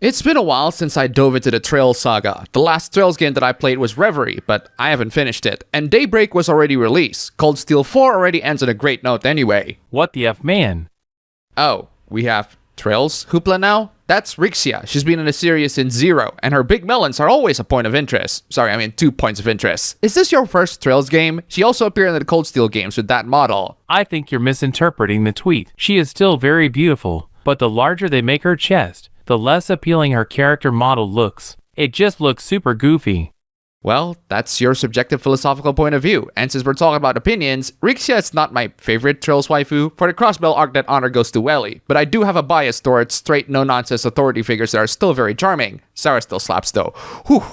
It's been a while since I dove into the Trails saga. The last Trails game that I played was Reverie, but I haven't finished it. And Daybreak was already released. Cold Steel 4 already ends on a great note anyway. What the F, man? Oh, we have Trails Hoopla now? That's Rixia. She's been in the series since Zero, and her big melons are always a point of interest. Sorry, I mean 2 points of interest. Is this your first Trails game? She also appeared in the Cold Steel games with that model. I think you're misinterpreting the tweet. She is still very beautiful, but the larger they make her chest, the less appealing her character model looks. It just looks super goofy. Well, that's your subjective philosophical point of view, and since we're talking about opinions, Rixia is not my favorite Trails waifu. For the Crossbell arc, that honor goes to Welly, but I do have a bias towards straight, no-nonsense authority figures that are still very charming. Sarah still slaps though. Whew.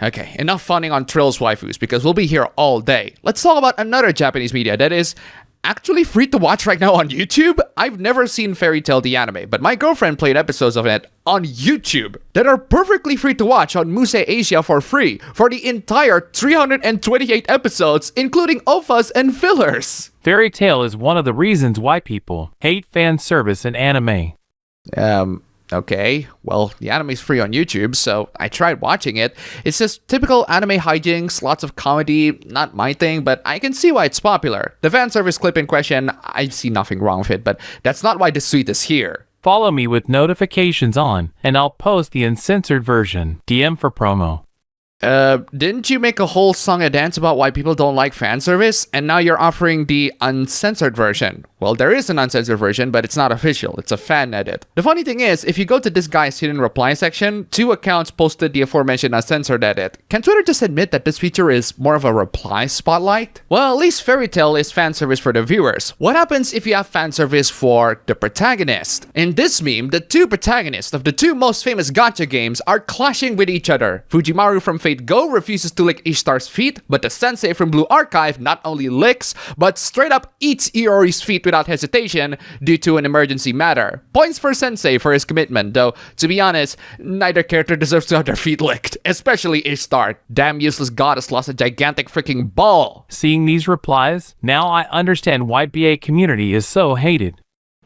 Okay, enough funning on Trails waifus, because we'll be here all day. Let's talk about another Japanese media that is actually free to watch right now on YouTube. I've never seen Fairy Tail the anime, but my girlfriend played episodes of it on YouTube that are perfectly free to watch on Muse Asia for free for the entire 328 episodes, including OVAs and fillers. Fairy Tail is one of the reasons why people hate fan service in anime. Okay, well, the anime's free on YouTube, so I tried watching it. It's just typical anime hijinks, lots of comedy, not my thing, but I can see why it's popular. The fan service clip in question, I see nothing wrong with it, but that's not why the suite is here. Follow me with notifications on, and I'll post the uncensored version. DM for promo. Didn't you make a whole song and dance about why people don't like fan service? And now you're offering the uncensored version. Well, there is an uncensored version, but it's not official. It's a fan edit. The funny thing is, if you go to this guy's hidden reply section, 2 accounts posted the aforementioned uncensored edit. Can Twitter just admit that this feature is more of a reply spotlight? Well, at least Fairy Tail is fan service for the viewers. What happens if you have fan service for the protagonist? In this meme, the 2 protagonists of the 2 most famous gacha games are clashing with each other. Fujimaru from Fate Go refuses to lick Ishtar's feet, but the Sensei from Blue Archive not only licks, but straight up eats Iori's feet without hesitation due to an emergency matter. Points for Sensei for his commitment, though, to be honest, neither character deserves to have their feet licked, especially Ishtar. Damn useless goddess lost a gigantic freaking ball. Seeing these replies, now I understand why BA community is so hated.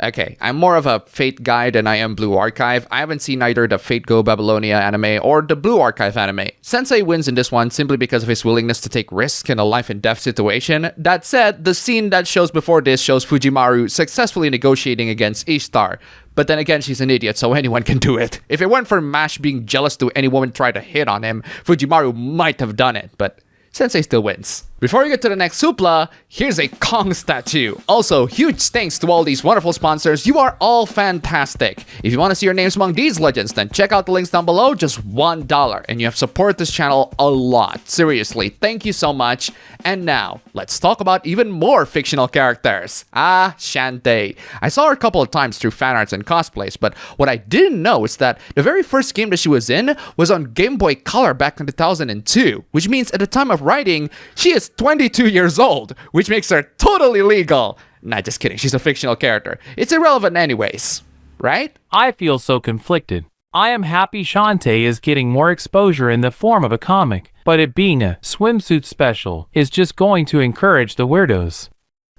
Okay, I'm more of a Fate guy than I am Blue Archive. I haven't seen either the Fate Go Babylonia anime or the Blue Archive anime. Sensei wins in this one simply because of his willingness to take risks in a life and death situation. That said, the scene that shows before this shows Fujimaru successfully negotiating against Ishtar. But then again, she's an idiot, so anyone can do it. If it weren't for Mash being jealous to any woman try to hit on him, Fujimaru might have done it, but Sensei still wins. Before we get to the next supla, here's a Kong statue. Also, huge thanks to all these wonderful sponsors. You are all fantastic. If you want to see your names among these legends, then check out the links down below. Just $1, and you have supported this channel a lot. Seriously, thank you so much. And now, let's talk about even more fictional characters. Shantae. I saw her a couple of times through fan arts and cosplays, but what I didn't know is that the very first game that she was in was on Game Boy Color back in 2002, which means at the time of writing, she is 22 years old, which makes her totally legal. Nah, just kidding. She's a fictional character. It's irrelevant anyways, right? I feel so conflicted. I am happy Shantae is getting more exposure in the form of a comic, but it being a swimsuit special is just going to encourage the weirdos.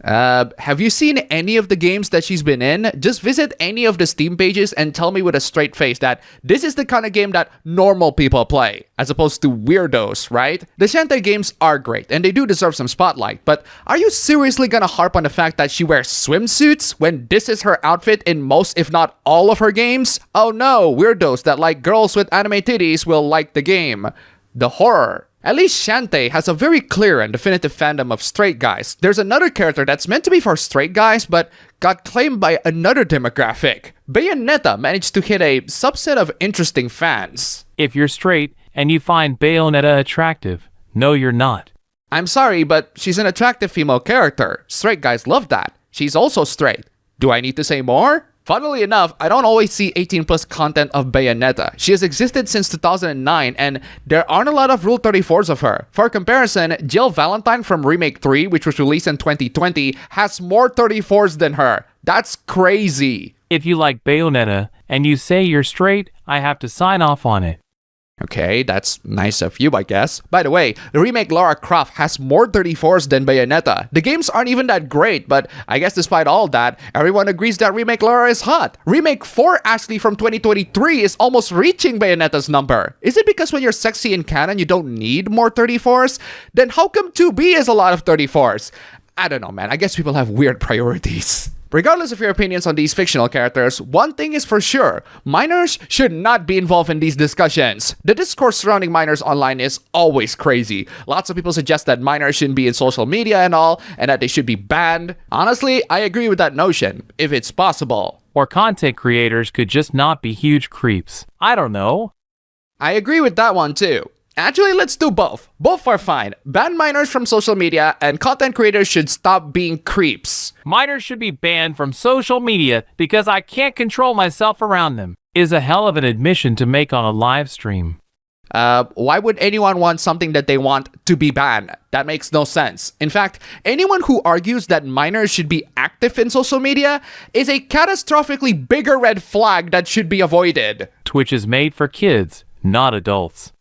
Have you seen any of the games that she's been in? Just visit any of the Steam pages and tell me with a straight face that this is the kind of game that normal people play, as opposed to weirdos, right? The Shantae games are great, and they do deserve some spotlight, but are you seriously gonna harp on the fact that she wears swimsuits when this is her outfit in most, if not all of her games? Oh no, weirdos that like girls with anime titties will like the game. The horror. At least Shantae has a very clear and definitive fandom of straight guys. There's another character that's meant to be for straight guys, but got claimed by another demographic. Bayonetta managed to hit a subset of interesting fans. If you're straight and you find Bayonetta attractive, no you're not. I'm sorry, but she's an attractive female character. Straight guys love that. She's also straight. Do I need to say more? Funnily enough, I don't always see 18+ content of Bayonetta. She has existed since 2009, and there aren't a lot of Rule 34s of her. For comparison, Jill Valentine from Remake 3, which was released in 2020, has more 34s than her. That's crazy. If you like Bayonetta and you say you're straight, I have to sign off on it. Okay, that's nice of you, I guess. By the way, the remake Lara Croft has more 34s than Bayonetta. The games aren't even that great, but I guess despite all that, everyone agrees that remake Lara is hot. Remake 4 Ashley from 2023 is almost reaching Bayonetta's number. Is it because when you're sexy in canon you don't need more 34s? Then how come 2B is a lot of 34s? I don't know, man. I guess people have weird priorities. Regardless of your opinions on these fictional characters, one thing is for sure, minors should not be involved in these discussions. The discourse surrounding minors online is always crazy. Lots of people suggest that minors shouldn't be in social media and all, and that they should be banned. Honestly, I agree with that notion, if it's possible. Or content creators could just not be huge creeps. I don't know. I agree with that one too. Actually, let's do both. Both are fine. Ban minors from social media, and content creators should stop being creeps. Minors should be banned from social media because I can't control myself around them. Is a hell of an admission to make on a live stream. Why would anyone want something that they want to be banned? That makes no sense. In fact, anyone who argues that minors should be active in social media is a catastrophically bigger red flag that should be avoided. Twitch is made for kids, not adults.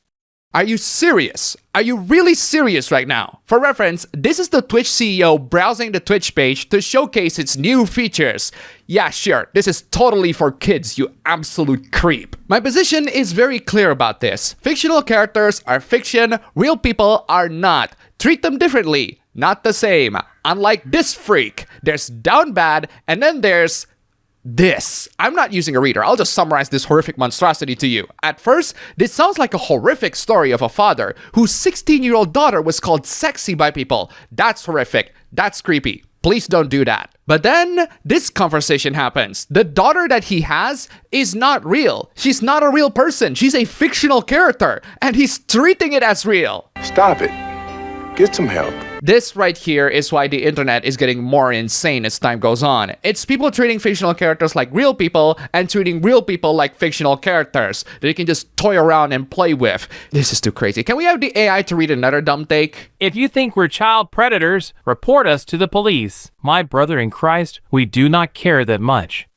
Are you serious? Are you really serious right now? For reference, this is the Twitch CEO browsing the Twitch page to showcase its new features. Yeah, sure, this is totally for kids, you absolute creep. My position is very clear about this. Fictional characters are fiction, real people are not. Treat them differently, not the same. Unlike this freak, there's down bad, and then there's this. I'm not using a reader. I'll just summarize this horrific monstrosity to you. At first, this sounds like a horrific story of a father whose 16-year-old daughter was called sexy by people. That's horrific. That's creepy. Please don't do that. But then this conversation happens. The daughter that he has is not real. She's not a real person. She's a fictional character, and he's treating it as real. Stop it. Get some help. This right here is why the internet is getting more insane as time goes on. It's people treating fictional characters like real people and treating real people like fictional characters that you can just toy around and play with. This is too crazy. Can we have the AI to read another dumb take? If you think we're child predators, report us to the police. My brother in Christ, we do not care that much.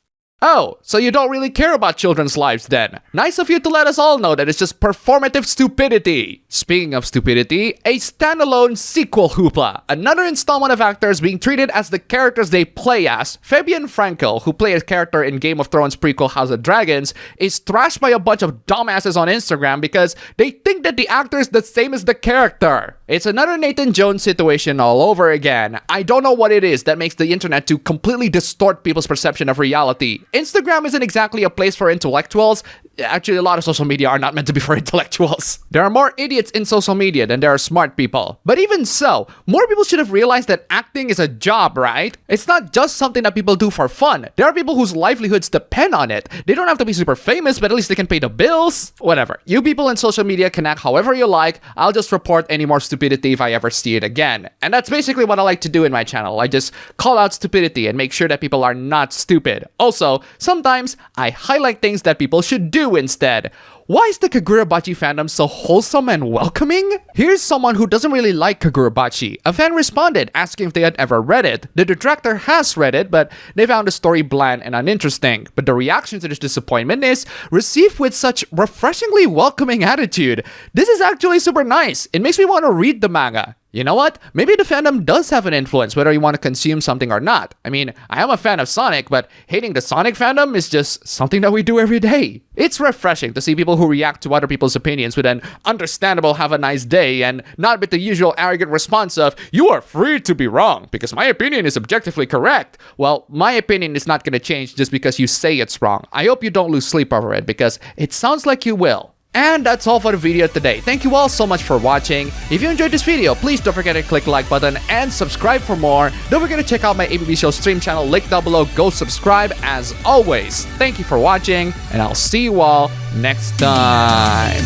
Oh, so you don't really care about children's lives then. Nice of you to let us all know that it's just performative stupidity. Speaking of stupidity, a standalone sequel hoopla. Another installment of actors being treated as the characters they play as. Fabian Frankel, who played a character in Game of Thrones prequel House of Dragons, is thrashed by a bunch of dumbasses on Instagram because they think that the actor is the same as the character. It's another Nathan Jones situation all over again. I don't know what it is that makes the internet to completely distort people's perception of reality. Instagram isn't exactly a place for intellectuals. Actually, a lot of social media are not meant to be for intellectuals. There are more idiots in social media than there are smart people. But even so, more people should have realized that acting is a job, right? It's not just something that people do for fun. There are people whose livelihoods depend on it. They don't have to be super famous, but at least they can pay the bills. Whatever. You people in social media can act however you like. I'll just report any more stupidity if I ever see it again. And that's basically what I like to do in my channel. I just call out stupidity and make sure that people are not stupid. Also, sometimes I highlight things that people should do instead. Why is the Kagura Bachi fandom so wholesome and welcoming? Here's someone who doesn't really like Kagura Bachi. A fan responded asking if they had ever read it. The detractor has read it, but they found the story bland and uninteresting. But the reaction to this disappointment is received with such refreshingly welcoming attitude. This is actually super nice. It makes me want to read the manga. You know what? Maybe the fandom does have an influence whether you want to consume something or not. I mean, I am a fan of Sonic, but hating the Sonic fandom is just something that we do every day. It's refreshing to see people who react to other people's opinions with an understandable have a nice day and not with the usual arrogant response of, you are free to be wrong because my opinion is objectively correct. Well, my opinion is not going to change just because you say it's wrong. I hope you don't lose sleep over it because it sounds like you will. And that's all for the video today. Thank you all so much for watching. If you enjoyed this video, please don't forget to click the like button and subscribe for more. Don't forget to check out my ABB Show stream channel, link down below. Go subscribe as always. Thank you for watching, and I'll see you all next time.